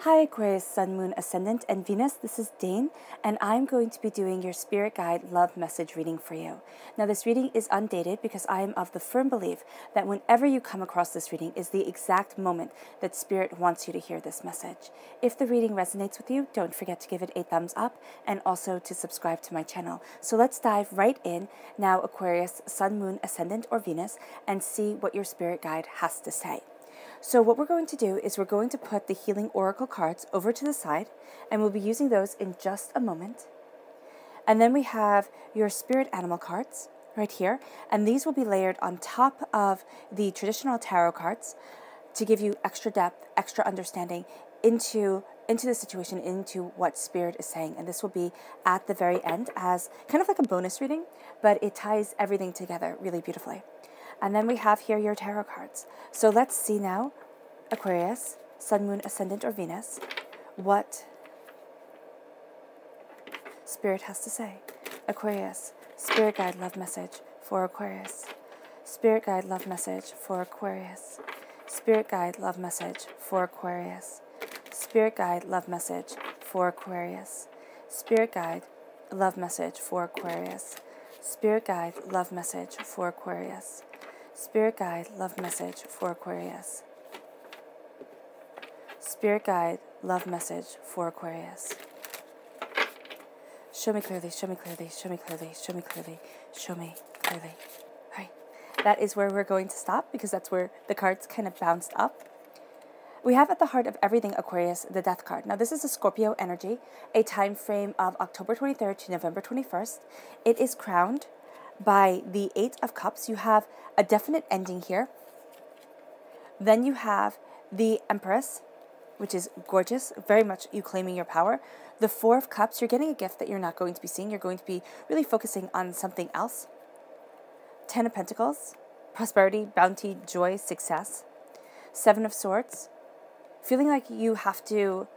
Hi Aquarius, Sun, Moon, Ascendant, and Venus. This is Dane, and I'm going to be doing your Spirit Guide Love Message reading for you. Now, this reading is undated because I am of the firm belief that whenever you come across this reading is the exact moment that Spirit wants you to hear this message. If the reading resonates with you, don't forget to give it a thumbs up and also to subscribe to my channel. So let's dive right in now, Aquarius, Sun, Moon, Ascendant, or Venus, and see what your Spirit Guide has to say. So what we're going to do is we're going to put the Healing Oracle cards over to the side, and we'll be using those in just a moment. And then we have your Spirit Animal cards right here, and these will be layered on top of the traditional tarot cards to give you extra depth, extra understanding into the situation, into what Spirit is saying. And this will be at the very end as kind of like a bonus reading, but it ties everything together really beautifully. And then we have here your tarot cards. So let's see now, Aquarius, Sun, Moon, Ascendant, or Venus, what Spirit has to say. Aquarius, Spirit Guide Love Message for Aquarius. Spirit Guide Love Message for Aquarius. Spirit Guide Love Message for Aquarius. Spirit Guide Love Message for Aquarius. Spirit Guide Love Message for Aquarius. Spirit Guide Love Message for Aquarius. Spirit Guide Love Message for Aquarius. Spirit Guide Love Message for Aquarius. Show me clearly, show me clearly, show me clearly, show me clearly, show me clearly. All right, that is where we're going to stop because that's where the cards kind of bounced up. We have at the heart of everything, Aquarius, the Death card. Now, this is a Scorpio energy, a time frame of October 23rd to November 21st. It is crowned by the Eight of Cups. You have a definite ending here. Then you have the Empress, which is gorgeous, very much you claiming your power. The Four of Cups, you're getting a gift that you're not going to be seeing. You're going to be really focusing on something else. Ten of Pentacles, prosperity, bounty, joy, success. Seven of Swords, feeling like you have to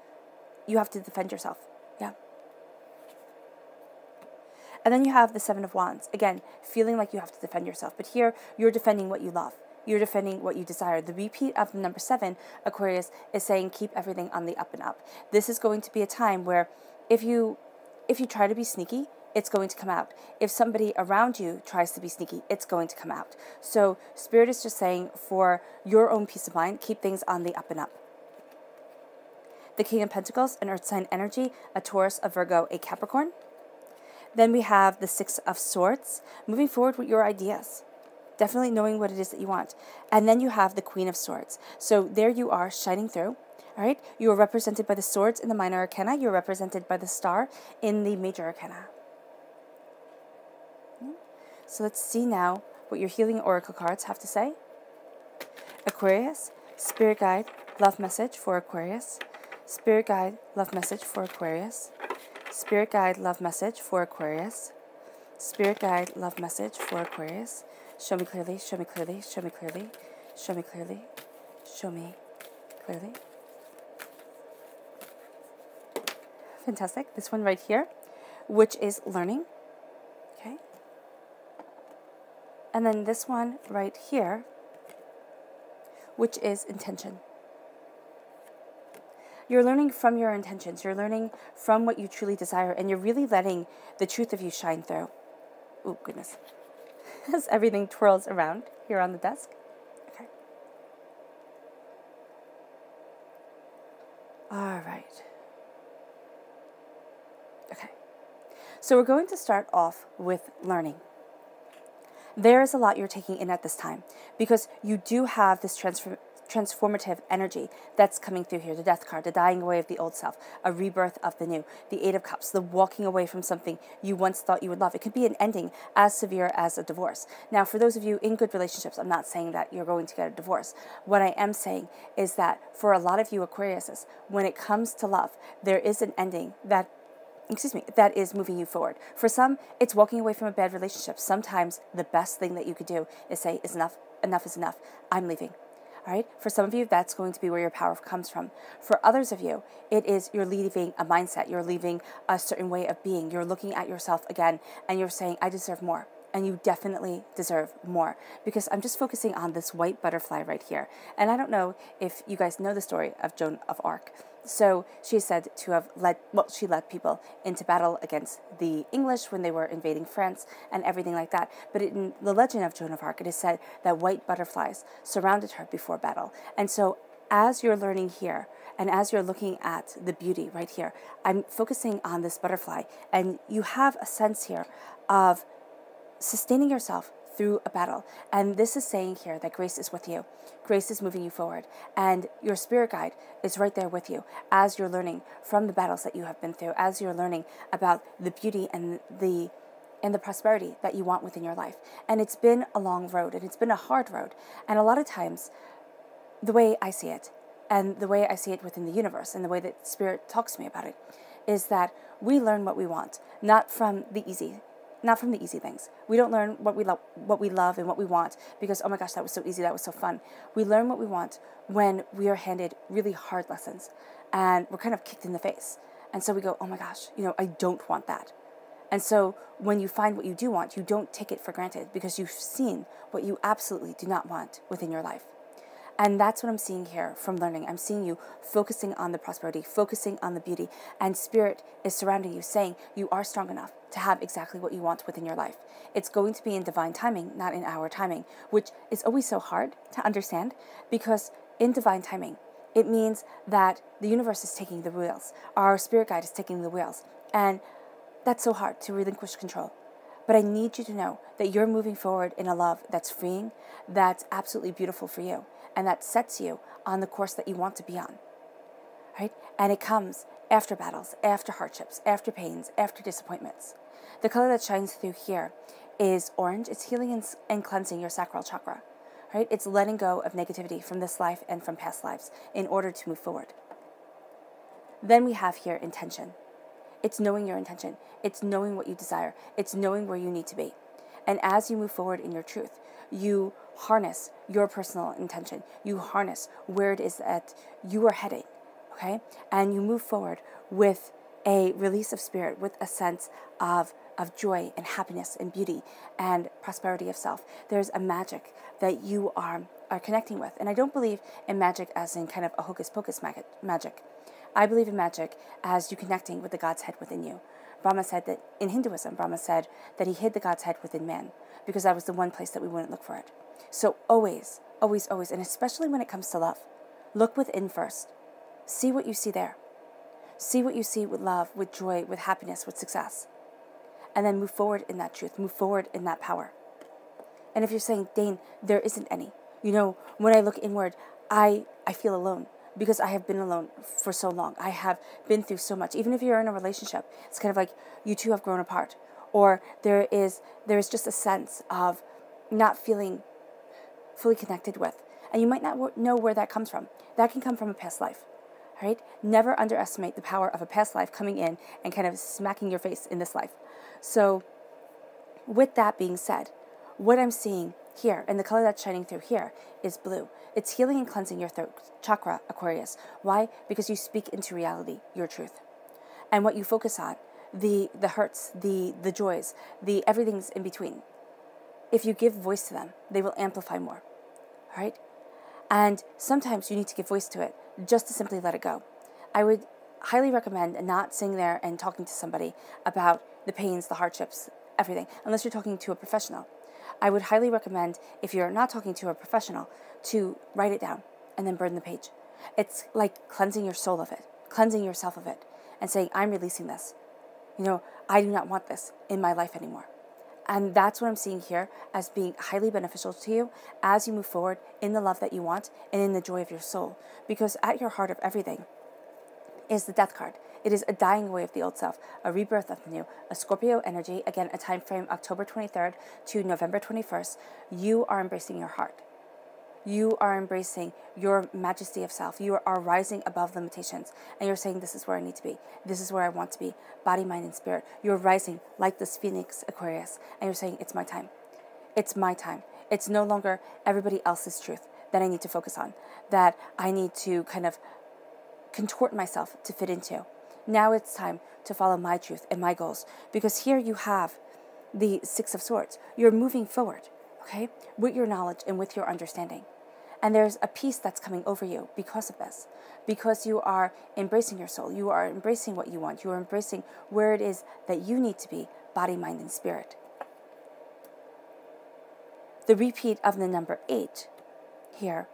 defend yourself. Yeah. And then you have the Seven of Wands. Again, feeling like you have to defend yourself. But here, you're defending what you love. You're defending what you desire. The repeat of the number 7, Aquarius, is saying keep everything on the up and up. This is going to be a time where if you try to be sneaky, it's going to come out. If somebody around you tries to be sneaky, it's going to come out. So Spirit is just saying for your own peace of mind, keep things on the up and up. The King of Pentacles, an earth sign energy, a Taurus, a Virgo, a Capricorn. Then we have the Six of Swords, moving forward with your ideas, definitely knowing what it is that you want. And then you have the Queen of Swords. So there you are, shining through. All right, you are represented by the swords in the minor arcana. You're represented by the star in the major arcana. So let's see now what your Healing Oracle cards have to say. Aquarius, Spirit Guide, Love Message for Aquarius. Spirit Guide, Love Message for Aquarius. Spirit Guide, Love Message for Aquarius. Spirit Guide, Love Message for Aquarius. Show me clearly, show me clearly, show me clearly, show me clearly, show me clearly. Fantastic. This one right here, which is learning. Okay. And then this one right here, which is intention. You're learning from your intentions. You're learning from what you truly desire, and you're really letting the truth of you shine through. Oh, goodness. As everything twirls around here on the desk. Okay. All right. Okay. So we're going to start off with learning. There is a lot you're taking in at this time because you do have this transformative energy that's coming through here. The Death card, the dying away of the old self, a rebirth of the new, the Eight of Cups, the walking away from something you once thought you would love. It could be an ending as severe as a divorce. Now, for those of you in good relationships, I'm not saying that you're going to get a divorce. What I am saying is that for a lot of you Aquariuses, when it comes to love, there is an ending that is moving you forward. For some, it's walking away from a bad relationship. Sometimes the best thing that you could do is say, is enough, enough is enough, I'm leaving. All right. For some of you, that's going to be where your power comes from. For others of you, it is you're leaving a mindset. You're leaving a certain way of being. You're looking at yourself again and you're saying, I deserve more. and you definitely deserve more, because I'm just focusing on this white butterfly right here. And I don't know if you guys know the story of Joan of Arc. So she is said to have she led people into battle against the English when they were invading France and everything like that. But in the legend of Joan of Arc, it is said that white butterflies surrounded her before battle. And so as you're learning here, and as you're looking at the beauty right here, I'm focusing on this butterfly, and you have a sense here of sustaining yourself through a battle. And this is saying here that grace is with you. Grace is moving you forward. And your spirit guide is right there with you as you're learning from the battles that you have been through, as you're learning about the beauty and the prosperity that you want within your life. And it's been a long road, and it's been a hard road. And a lot of times, the way I see it, and the way I see it within the universe, and the way that Spirit talks to me about it, is that we learn what we want, not from the easy things. We don't learn what we love and what we want because, oh my gosh, that was so easy, that was so fun. We learn what we want when we are handed really hard lessons, and we're kind of kicked in the face. And so we go, oh my gosh, I don't want that. And so when you find what you do want, you don't take it for granted because you've seen what you absolutely do not want within your life. And that's what I'm seeing here from learning. I'm seeing you focusing on the prosperity, focusing on the beauty, and Spirit is surrounding you, saying you are strong enough to have exactly what you want within your life. It's going to be in divine timing, not in our timing, which is always so hard to understand, because in divine timing, it means that the universe is taking the wheels. Our spirit guide is taking the wheels. And that's so hard to relinquish control. But I need you to know that you're moving forward in a love that's freeing, that's absolutely beautiful for you, and that sets you on the course that you want to be on, right? And it comes after battles, after hardships, after pains, after disappointments. The color that shines through here is orange. It's healing and cleansing your sacral chakra, right? It's letting go of negativity from this life and from past lives in order to move forward. Then we have here intention. It's knowing your intention. It's knowing what you desire. It's knowing where you need to be. And as you move forward in your truth, you harness your personal intention. You harness where it is that you are heading, okay? And you move forward with a release of spirit, with a sense of joy and happiness and beauty and prosperity of self. There's a magic that you are connecting with. And I don't believe in magic as in kind of a hocus pocus magic. I believe in magic as you connecting with the God's head within you. Brahma said that in Hinduism, Brahma said that he hid the God's head within man because that was the one place that we wouldn't look for it. So always, always, always, and especially when it comes to love, look within first. See what you see there. See what you see with love, with joy, with happiness, with success. And then move forward in that truth, move forward in that power. And if you're saying, Dane, there isn't any. When I look inward, I feel alone because I have been alone for so long. I have been through so much. Even if you're in a relationship, it's kind of like you two have grown apart. Or there is just a sense of not feeling fully connected with. And you might not know where that comes from. That can come from a past life, right? Never underestimate the power of a past life coming in and kind of smacking your face in this life. So with that being said, what I'm seeing here, and the color that's shining through here, is blue. It's healing and cleansing your throat chakra, Aquarius. Why? Because you speak into reality, your truth. And what you focus on, the hurts, the joys, the everything's in between. If you give voice to them, they will amplify more, right? And sometimes you need to give voice to it just to simply let it go. I would highly recommend not sitting there and talking to somebody about the pains, the hardships, everything, unless you're talking to a professional. I would highly recommend, if you're not talking to a professional, to write it down and then burn the page. It's like cleansing your soul of it, cleansing yourself of it, and saying, I'm releasing this. I do not want this in my life anymore. And that's what I'm seeing here as being highly beneficial to you as you move forward in the love that you want and in the joy of your soul. Because at your heart of everything is the death card. It is a dying away of the old self, a rebirth of the new, a Scorpio energy, again, a time frame October 23rd to November 21st. You are embracing your heart. You are embracing your majesty of self. You are rising above limitations. And you're saying, this is where I need to be. This is where I want to be. Body, mind, and spirit. You're rising like this phoenix, Aquarius. And you're saying, it's my time. It's my time. It's no longer everybody else's truth that I need to focus on, that I need to kind of contort myself to fit into. Now it's time to follow my truth and my goals. Because here you have the Six of Swords. You're moving forward, okay, with your knowledge and with your understanding. And there's a peace that's coming over you because of this, because you are embracing your soul. You are embracing what you want. You are embracing where it is that you need to be, body, mind, and spirit. The repeat of the number 8 here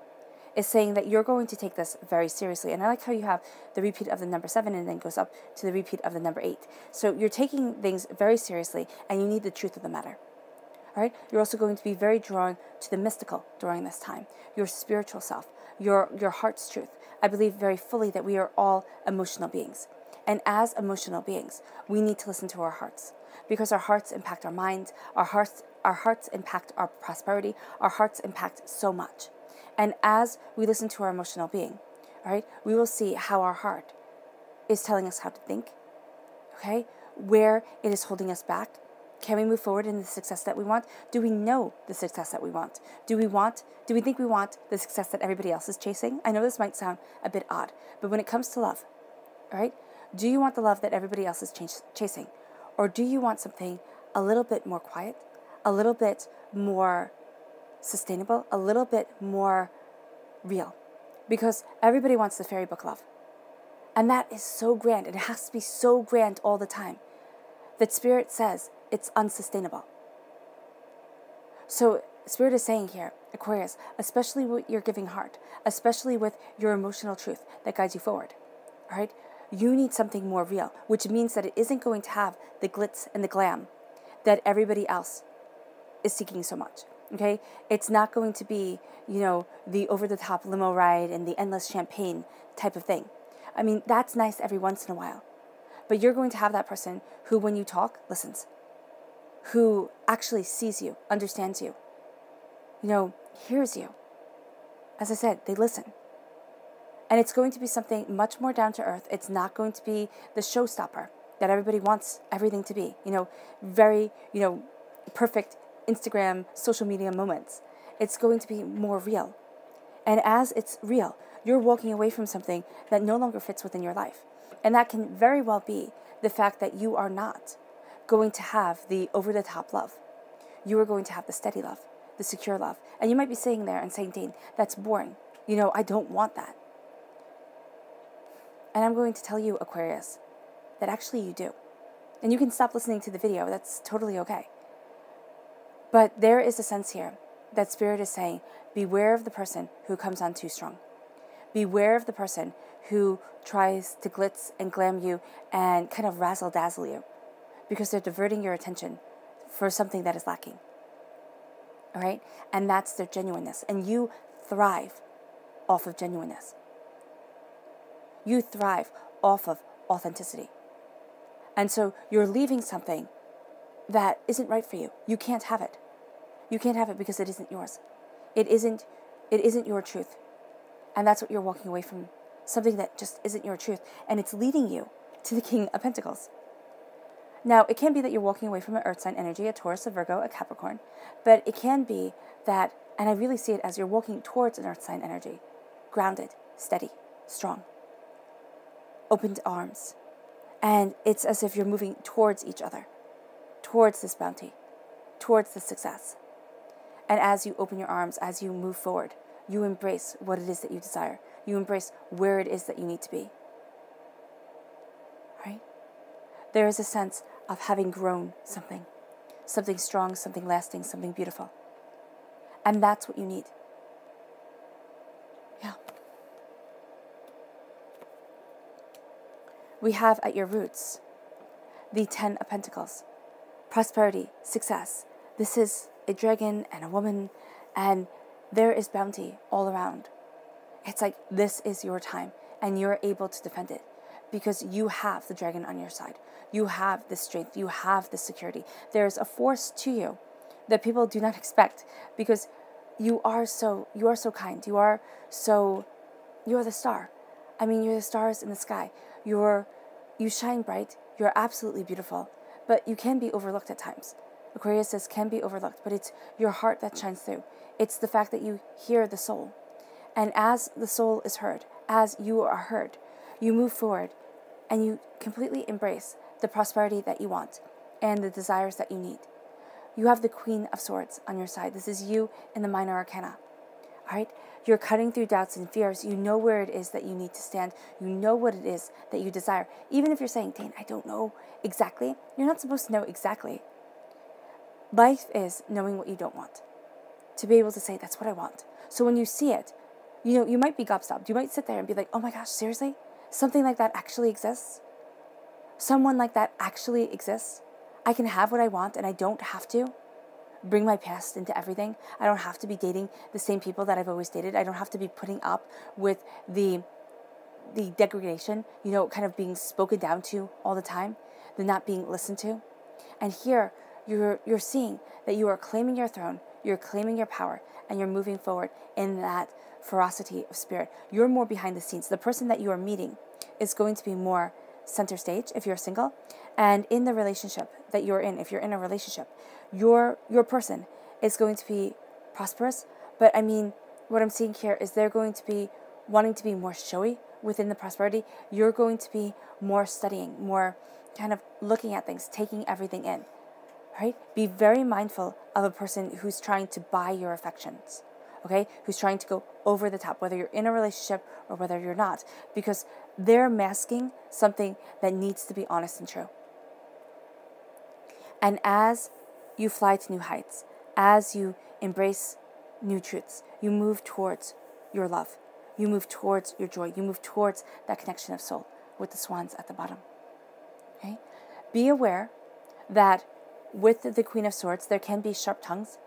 is saying that you're going to take this very seriously. And I like how you have the repeat of the number 7 and then goes up to the repeat of the number 8. So you're taking things very seriously and you need the truth of the matter. All right? You're also going to be very drawn to the mystical during this time, your spiritual self, your heart's truth. I believe very fully that we are all emotional beings. And as emotional beings, we need to listen to our hearts, because our hearts impact our minds, our hearts impact our prosperity, our hearts impact so much. And as we listen to our emotional being, all right, we will see how our heart is telling us how to think, okay, where it is holding us back. Can we move forward in the success that we want? Do we know the success that we want? Do we think we want the success that everybody else is chasing? I know this might sound a bit odd, but when it comes to love, all right, do you want the love that everybody else is chasing? Or do you want something a little bit more quiet, a little bit more sustainable, a little bit more real? Because everybody wants the fairy book love. And that is so grand, and it has to be so grand all the time, that Spirit says it's unsustainable. So Spirit is saying here, Aquarius, especially with your giving heart, especially with your emotional truth that guides you forward, all right, you need something more real, which means that it isn't going to have the glitz and the glam that everybody else is seeking so much, okay? It's not going to be, the over-the-top limo ride and the endless champagne type of thing. I mean, that's nice every once in a while. But you're going to have that person who, when you talk, listens, who actually sees you, understands you, hears you. As I said, they listen. And it's going to be something much more down to earth. It's not going to be the showstopper that everybody wants everything to be, very, perfect Instagram, social media moments. It's going to be more real. And as it's real, you're walking away from something that no longer fits within your life. And that can very well be the fact that you are not going to have the over-the-top love. You are going to have the steady love, the secure love. And you might be sitting there and saying, Dane, that's boring. I don't want that. And I'm going to tell you, Aquarius, that actually you do. And you can stop listening to the video. That's totally okay. But there is a sense here that Spirit is saying, beware of the person who comes on too strong. Beware of the person who tries to glitz and glam you and kind of razzle-dazzle you, because they're diverting your attention for something that is lacking. All right? And that's their genuineness. And you thrive off of genuineness. You thrive off of authenticity. And so you're leaving something that isn't right for you. You can't have it. You can't have it because it isn't yours. It isn't your truth. And that's what you're walking away from, something that just isn't your truth. And it's leading you to the King of Pentacles. Now, it can be that you're walking away from an earth sign energy, a Taurus, a Virgo, a Capricorn. But it can be that, and I really see it as you're walking towards an earth sign energy, grounded, steady, strong, opened arms. And it's as if you're moving towards each other, towards this bounty, towards this success. And as you open your arms, as you move forward, you embrace what it is that you desire. You embrace where it is that you need to be. Right? There is a sense of having grown something strong, something lasting, something beautiful. And that's what you need. Yeah. We have at your roots the 10 of Pentacles. Prosperity, success. This is a dragon and a woman, and there is bounty all around. It's like this is your time, and you're able to defend it because you have the dragon on your side. You have the strength. You have the security. There's a force to you that people do not expect, because you are so kind. You're the star. I mean, you're the stars in the sky. You shine bright. You're absolutely beautiful, but you can be overlooked at times. Aquarius says can be overlooked, but it's your heart that shines through. It's the fact that you hear the soul. And as the soul is heard, as you are heard, you move forward and you completely embrace the prosperity that you want and the desires that you need. you have the Queen of Swords on your side. This is you in the Minor Arcana. All right? You're cutting through doubts and fears. You know where it is that you need to stand. You know what it is that you desire. Even if you're saying, Dane, I don't know exactly. You're not supposed to know exactly. Life is knowing what you don't want. To be able to say, that's what I want. So when you see it, you might be gobstopped. You might sit there and be like, oh my gosh, seriously? Something like that actually exists? Someone like that actually exists? I can have what I want and I don't have to bring my past into everything. I don't have to be dating the same people that I've always dated. I don't have to be putting up with the degradation, kind of being spoken down to all the time, the not being listened to. And here, you're seeing that you are claiming your throne, you're claiming your power, and you're moving forward in that ferocity of spirit. You're more behind the scenes. The person that you are meeting is going to be more center stage if you're single, and in the relationship that you're in, if you're in a relationship, your person is going to be prosperous. But I mean, what I'm seeing here is they're going to be wanting to be more showy within the prosperity. You're going to be more studying, more kind of looking at things, taking everything in, right? Be very mindful of a person who's trying to buy your affections, okay? Who's trying to go over the top, whether you're in a relationship or whether you're not, because they're masking something that needs to be honest and true. And as you fly to new heights, as you embrace new truths, you move towards your love. You move towards your joy. You move towards that connection of soul with the swans at the bottom. Okay? Be aware that with the Queen of Swords, there can be sharp tongues.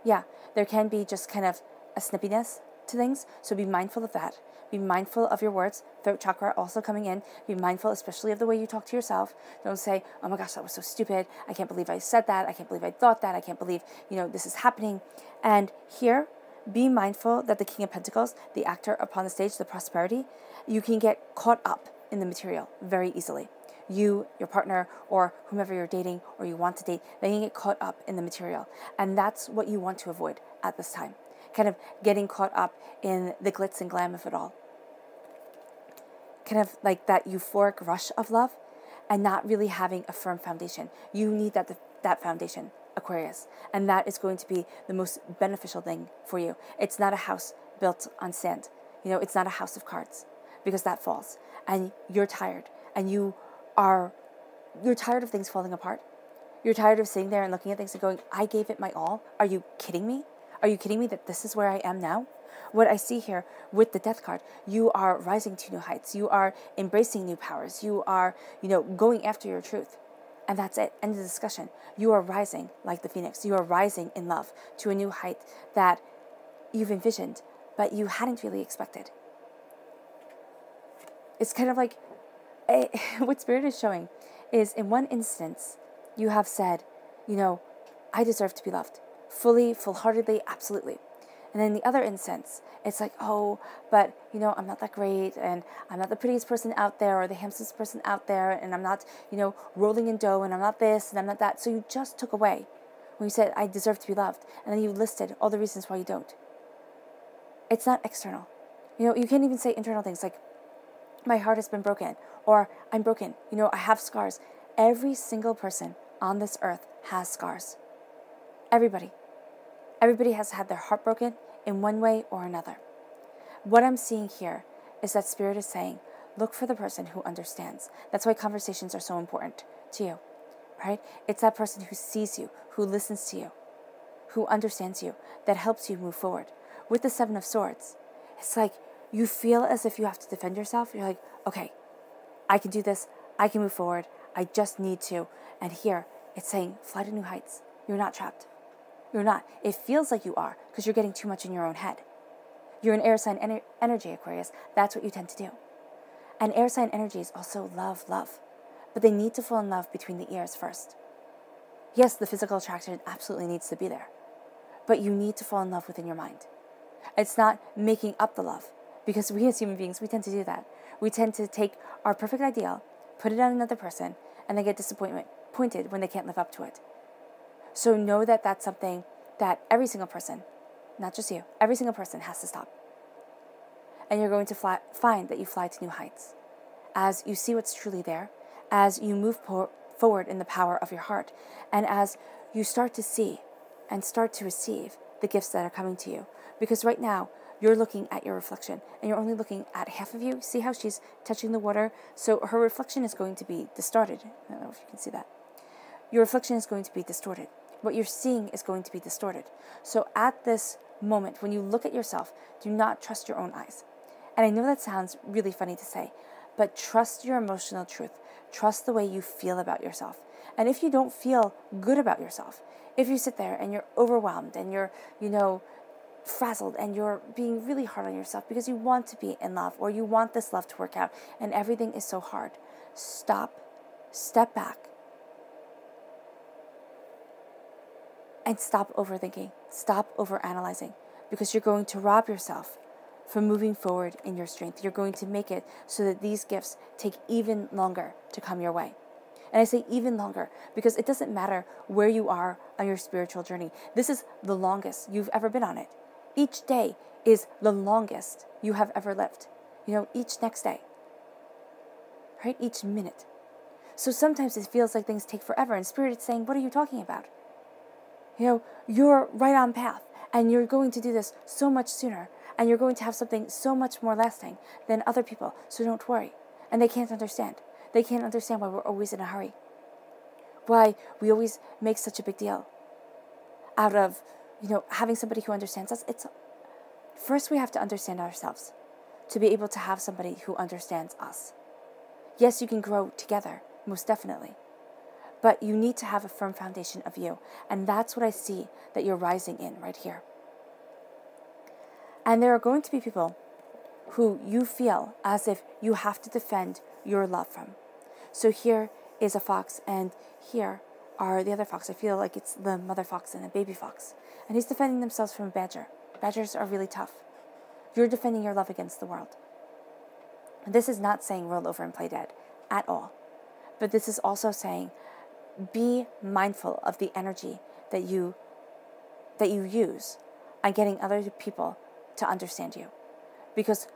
Yeah, there can be just kind of a snippiness to things. So be mindful of that. Be mindful of your words. Throat chakra also coming in. Be mindful especially of the way you talk to yourself. Don't say, oh my gosh, that was so stupid. I can't believe I said that. I can't believe I thought that. I can't believe, this is happening. And here, be mindful that the King of Pentacles, the actor upon the stage, the prosperity, you can get caught up in the material very easily. You, your partner, or whomever you're dating or you want to date, they can get caught up in the material. And that's what you want to avoid at this time. Kind of getting caught up in the glitz and glam of it all. Kind of like that euphoric rush of love and not really having a firm foundation. You need that foundation, Aquarius. And that is going to be the most beneficial thing for you. It's not a house built on sand. It's not a house of cards, because that falls. And you're tired. And you're tired of things falling apart. You're tired of sitting there and looking at things and going, I gave it my all. Are you kidding me? Are you kidding me that this is where I am now? What I see here with the Death card, you are rising to new heights. You are embracing new powers. You are, going after your truth. And that's it. End of the discussion. You are rising like the phoenix. You are rising in love to a new height that you've envisioned, but you hadn't really expected. It's kind of like what Spirit is showing is, in one instance, you have said, I deserve to be loved. Fully, full-heartedly, absolutely. And then in the other instance, it's like, oh, but, I'm not that great, and I'm not the prettiest person out there, or the handsomest person out there, and I'm not, rolling in dough, and I'm not this, and I'm not that. So you just took away when you said, I deserve to be loved, and then you listed all the reasons why you don't. It's not external. You can't even say internal things like, my heart has been broken, or I'm broken, I have scars. Every single person on this earth has scars. Everybody. Everybody has had their heart broken in one way or another. What I'm seeing here is that Spirit is saying, look for the person who understands. That's why conversations are so important to you, right? It's that person who sees you, who listens to you, who understands you, that helps you move forward. With the Seven of Swords, it's like you feel as if you have to defend yourself. You're like, okay, I can do this. I can move forward. I just need to. And here, it's saying, fly to new heights. You're not trapped. You're not. It feels like you are because you're getting too much in your own head. You're an air sign energy, Aquarius. That's what you tend to do. And air sign energy is also love. But they need to fall in love between the ears first. Yes, the physical attraction absolutely needs to be there. But you need to fall in love within your mind. It's not making up the love. Because we as human beings, we tend to do that. We tend to take our perfect ideal, put it on another person, and then get disappointed when they can't live up to it. So know that that's something that every single person, not just you, every single person has to stop. And you're going to find that you fly to new heights. As you see what's truly there, as you move forward in the power of your heart, and as you start to see and start to receive the gifts that are coming to you. Because right now, you're looking at your reflection and you're only looking at half of you. See how she's touching the water? So her reflection is going to be distorted. I don't know if you can see that. Your reflection is going to be distorted. What you're seeing is going to be distorted. So at this moment, when you look at yourself, do not trust your own eyes. And I know that sounds really funny to say, but trust your emotional truth. Trust the way you feel about yourself. And if you don't feel good about yourself, if you sit there and you're overwhelmed and you're, frazzled and you're being really hard on yourself because you want to be in love or you want this love to work out and everything is so hard, stop, step back, and stop overthinking, stop overanalyzing, because you're going to rob yourself from moving forward in your strength. You're going to make it so that these gifts take even longer to come your way. And I say even longer because it doesn't matter where you are on your spiritual journey. This is the longest you've ever been on it. Each day is the longest you have ever lived. Each next day, right? Each minute. So sometimes it feels like things take forever and Spirit is saying, what are you talking about? You're right on path and you're going to do this so much sooner and you're going to have something so much more lasting than other people. So don't worry. And they can't understand. They can't understand why we're always in a hurry. Why we always make such a big deal out of, having somebody who understands us. First we have to understand ourselves to be able to have somebody who understands us. Yes, you can grow together, most definitely. But you need to have a firm foundation of you. And that's what I see that you're rising in right here. And there are going to be people who you feel as if you have to defend your love from. So here is a fox, and here are the other fox. I feel like it's the mother fox and the baby fox. And he's defending themselves from a badger. Badgers are really tough. You're defending your love against the world. And this is not saying roll over and play dead at all. But this is also saying be mindful of the energy that you use on getting other people to understand you. Because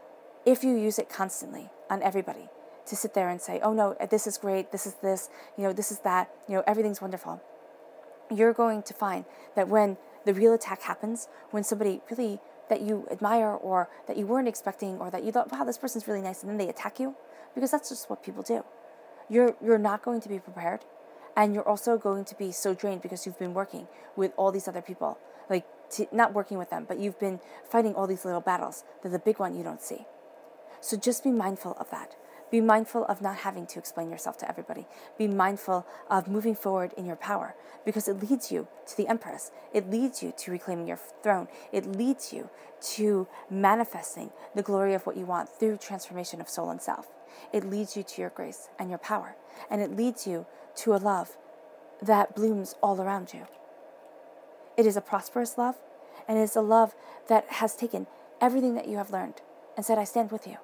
if you use it constantly on everybody, to sit there and say, oh no, this is great, this is this, this is that, everything's wonderful, you're going to find that when the real attack happens, when somebody really that you admire or that you weren't expecting or that you thought, wow, this person's really nice, and then they attack you, because that's just what people do. You're not going to be prepared, and you're also going to be so drained because you've been working with all these other people, not working with them, but you've been fighting all these little battles that the big one you don't see. So just be mindful of that. Be mindful of not having to explain yourself to everybody. Be mindful of moving forward in your power, because it leads you to the Empress. It leads you to reclaiming your throne. It leads you to manifesting the glory of what you want through transformation of soul and self. It leads you to your grace and your power. And it leads you to a love that blooms all around you. It is a prosperous love, and it is a love that has taken everything that you have learned and said, I stand with you.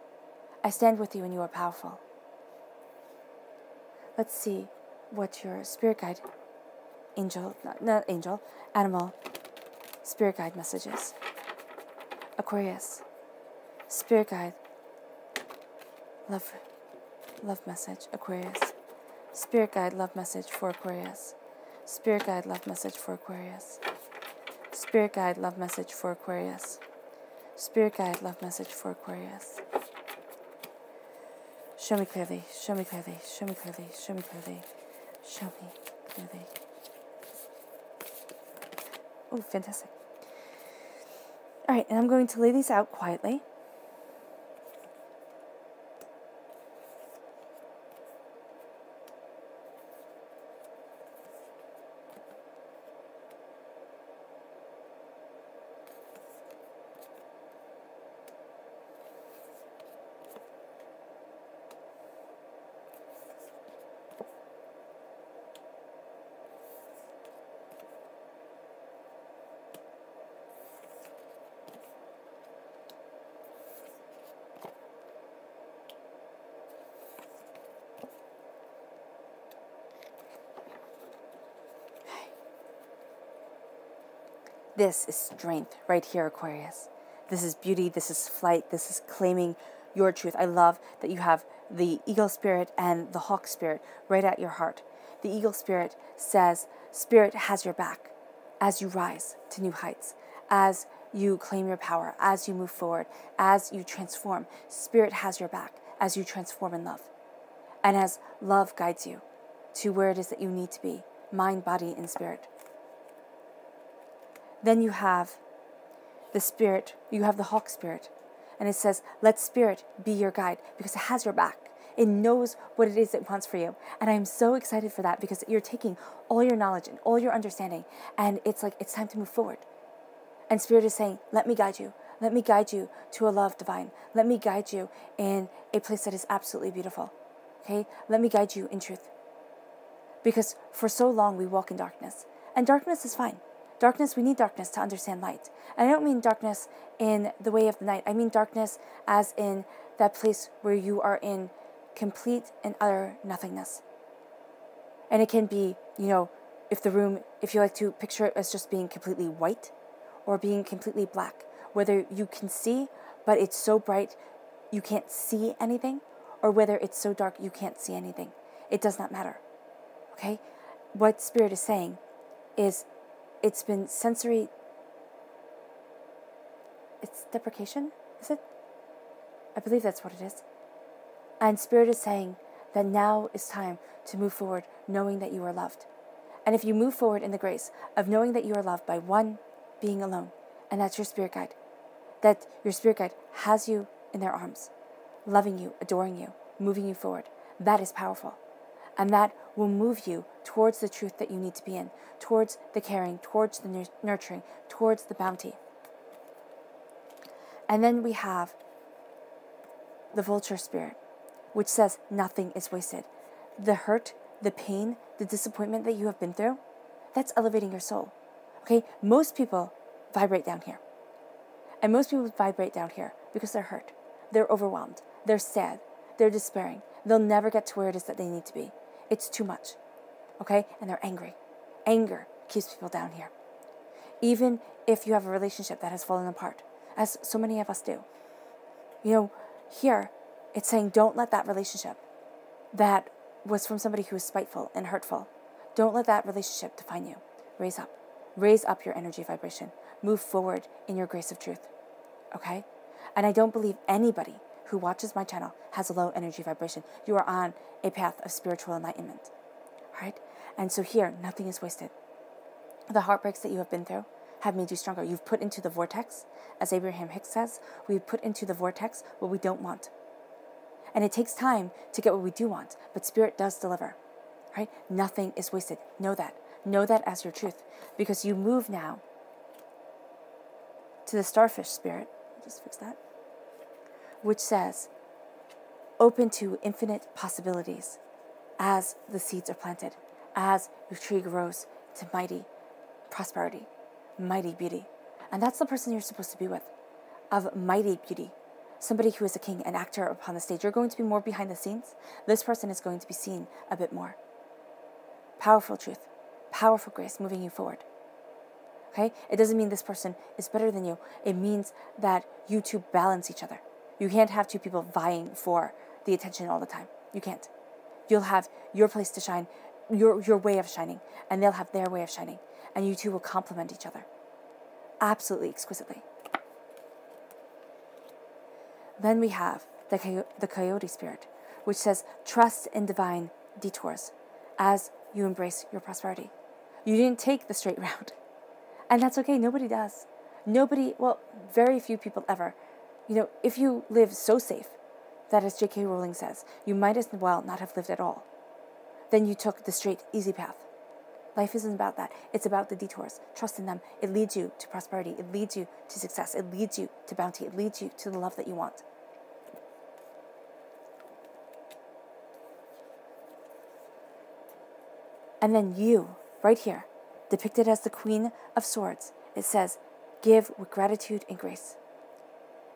I stand with you and you are powerful. Let's see what your spirit guide, animal, spirit guide message is. Aquarius, spirit guide, love message, Aquarius. Spirit guide, love message for Aquarius. Spirit guide, love message for Aquarius. Spirit guide, love message for Aquarius. Spirit guide, love message for Aquarius. Show me clearly, show me clearly, show me clearly, show me clearly, show me clearly. Oh, fantastic. All right, and I'm going to lay these out quietly. This is strength right here, Aquarius. This is beauty, this is flight, this is claiming your truth. I love that you have the eagle spirit and the hawk spirit right at your heart. the eagle spirit says spirit has your back as you rise to new heights, as you claim your power, as you move forward, as you transform. Spirit has your back as you transform in love, and as love guides you to where it is that you need to be, mind, body, and spirit. Then you have the spirit, you have the hawk spirit, and it says, let spirit be your guide, because it has your back. It knows what it is it wants for you. And I'm so excited for that, because you're taking all your knowledge and all your understanding, and it's like, it's time to move forward. And spirit is saying, let me guide you. Let me guide you to a love divine. Let me guide you in a place that is absolutely beautiful. Okay? Let me guide you in truth. Because for so long we walk in darkness. And darkness is fine. Darkness, we need darkness to understand light. And I don't mean darkness in the way of the night. I mean darkness as in that place where you are in complete and utter nothingness. And it can be, if you like to picture it as just being completely white or being completely black, whether you can see, but it's so bright you can't see anything, or whether it's so dark you can't see anything. It does not matter. Okay? What spirit is saying is it's been sensory, it's deprecation, is it? I believe that's what it is. And spirit is saying that now is time to move forward knowing that you are loved. And if you move forward in the grace of knowing that you are loved by one being alone, and that's your spirit guide, that your spirit guide has you in their arms, loving you, adoring you, moving you forward, that is powerful. And that will move you towards the truth that you need to be in, towards the caring, towards the nurturing, towards the bounty. And then we have the vulture spirit, which says nothing is wasted. The hurt, the pain, the disappointment that you have been through, that's elevating your soul. Okay? Most people vibrate down here. And most people vibrate down here because they're hurt. They're overwhelmed. They're sad. They're despairing. They'll never get to where it is that they need to be. It's too much. Okay? And they're angry. Anger keeps people down here. Even if you have a relationship that has fallen apart, as so many of us do. Here, it's saying don't let that relationship that was from somebody who was spiteful and hurtful, don't let that relationship define you. Raise up. Raise up your energy vibration. Move forward in your grace of truth. Okay? And I don't believe anybody who watches my channel has a low energy vibration. You are on a path of spiritual enlightenment. Right? And so here, nothing is wasted. The heartbreaks that you have been through have made you stronger. You've put into the vortex, as Abraham Hicks says, we've put into the vortex what we don't want. And it takes time to get what we do want, but spirit does deliver. Right? Nothing is wasted. Know that. Know that as your truth. Because you move now to the starfish spirit. Just fix that. Which says, open to infinite possibilities as the seeds are planted, as your tree grows to mighty prosperity, mighty beauty. And that's the person you're supposed to be with, of mighty beauty. Somebody who is a king, an actor upon the stage. You're going to be more behind the scenes. This person is going to be seen a bit more. Powerful truth, powerful grace moving you forward. Okay? It doesn't mean this person is better than you. It means that you two balance each other. You can't have two people vying for the attention all the time. You can't. You'll have your place to shine, your way of shining, and they'll have their way of shining. And you two will complement each other. Absolutely exquisitely. Then we have the coyote spirit, which says, trust in divine detours as you embrace your prosperity. You didn't take the straight route. And that's okay. Nobody does. Very few people ever. If you live so safe that, as J.K. Rowling says, you might as well not have lived at all, then you took the straight, easy path. Life isn't about that. It's about the detours. Trust in them. It leads you to prosperity. It leads you to success. It leads you to bounty. It leads you to the love that you want. And then you, right here, depicted as the Queen of Swords, it says, give with gratitude and grace.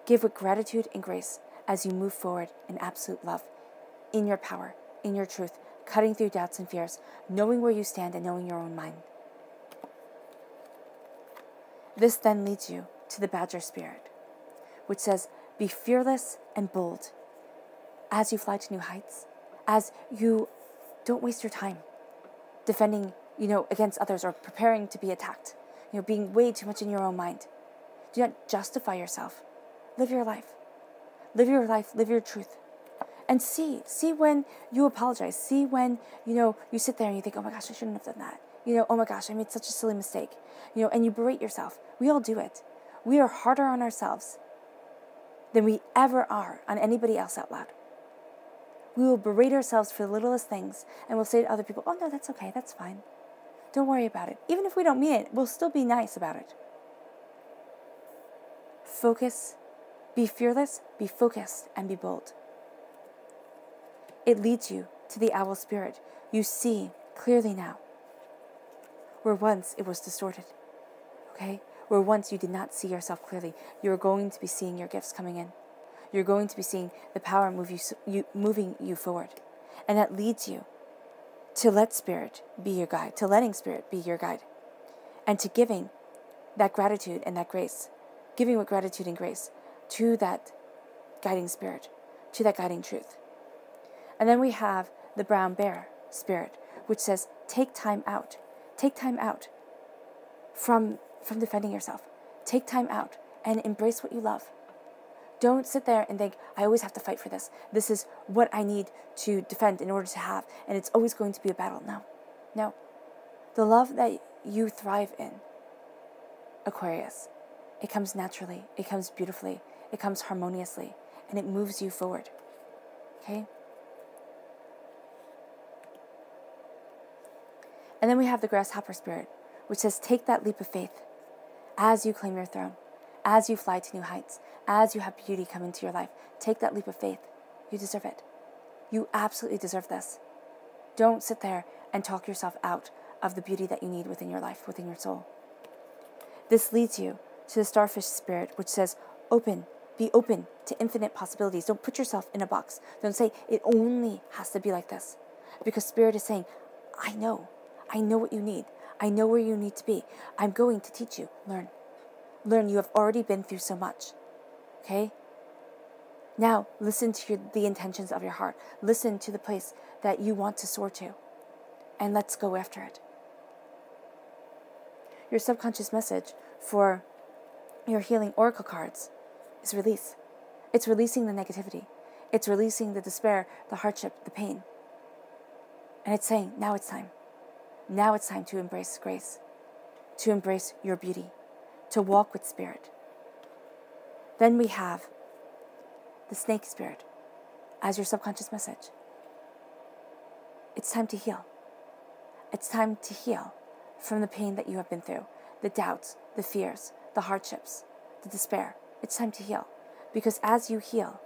Give with gratitude and grace as you move forward in absolute love, in your power, in your truth, cutting through doubts and fears, knowing where you stand and knowing your own mind. This then leads you to the Badger spirit, which says, be fearless and bold as you fly to new heights, as you don't waste your time. defending, against others or preparing to be attacked. Being way too much in your own mind. Do not justify yourself. Live your life. Live your life, live your truth. And see when you apologize. See when, you sit there and you think, oh my gosh, I shouldn't have done that. Oh my gosh, I made such a silly mistake. And you berate yourself. We all do it. We are harder on ourselves than we ever are on anybody else out loud. We will berate ourselves for the littlest things, and we'll say to other people, oh no, that's okay, that's fine. Don't worry about it. Even if we don't mean it, we'll still be nice about it. Focus, be fearless, be focused, and be bold. It leads you to the owl spirit. You see clearly now, where once it was distorted. Okay? Where once you did not see yourself clearly. You're going to be seeing your gifts coming in. You're going to be seeing the power moving you forward. And that leads you to let spirit be your guide, to letting spirit be your guide, and to giving that gratitude and that grace, giving with gratitude and grace to that guiding spirit, to that guiding truth. And then we have the brown bear spirit, which says, take time out. Take time out from defending yourself. Take time out and embrace what you love. Don't sit there and think, I always have to fight for this. This is what I need to defend in order to have, and it's always going to be a battle. No. The love that you thrive in, Aquarius, it comes naturally, it comes beautifully, it comes harmoniously, and it moves you forward. Okay? And then we have the grasshopper spirit, which says, take that leap of faith as you claim your throne, as you fly to new heights, as you have beauty come into your life. Take that leap of faith. You deserve it. You absolutely deserve this. Don't sit there and talk yourself out of the beauty that you need within your life, within your soul. This leads you to the starfish spirit, which says, be open to infinite possibilities. Don't put yourself in a box. Don't say, it only has to be like this. Because spirit is saying, I know what you need. I know where you need to be. I'm going to teach you. Learn. You have already been through so much. Okay? Now, listen to the intentions of your heart. Listen to the place that you want to soar to. And let's go after it. Your subconscious message for your healing oracle cards is release. It's releasing the negativity. It's releasing the despair, the hardship, the pain. And it's saying, now it's time. Now it's time to embrace grace, to embrace your beauty, to walk with spirit. Then we have the snake spirit as your subconscious message. It's time to heal. It's time to heal from the pain that you have been through, the doubts, the fears, the hardships, the despair. It's time to heal. Because as you heal,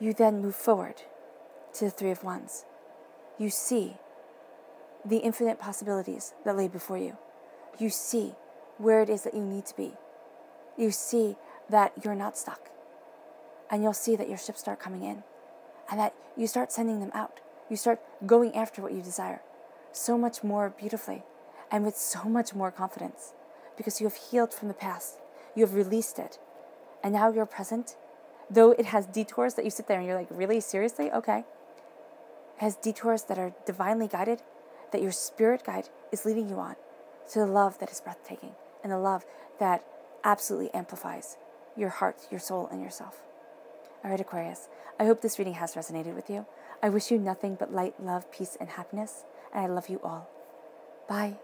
you then move forward to the Three of Wands. You see the infinite possibilities that lay before you. You see where it is that you need to be. You see that you're not stuck. And you'll see that your ships start coming in. And that you start sending them out. You start going after what you desire. So much more beautifully. And with so much more confidence. Because you have healed from the past. You have released it. And now you're present. Though it has detours that you sit there and you're like, really? Seriously? Okay. It has detours that are divinely guided. That your spirit guide is leading you on. To the love that is breathtaking. And the love that absolutely amplifies your heart, your soul, and yourself. All right, Aquarius. I hope this reading has resonated with you. I wish you nothing but light, love, peace, and happiness. And I love you all. Bye.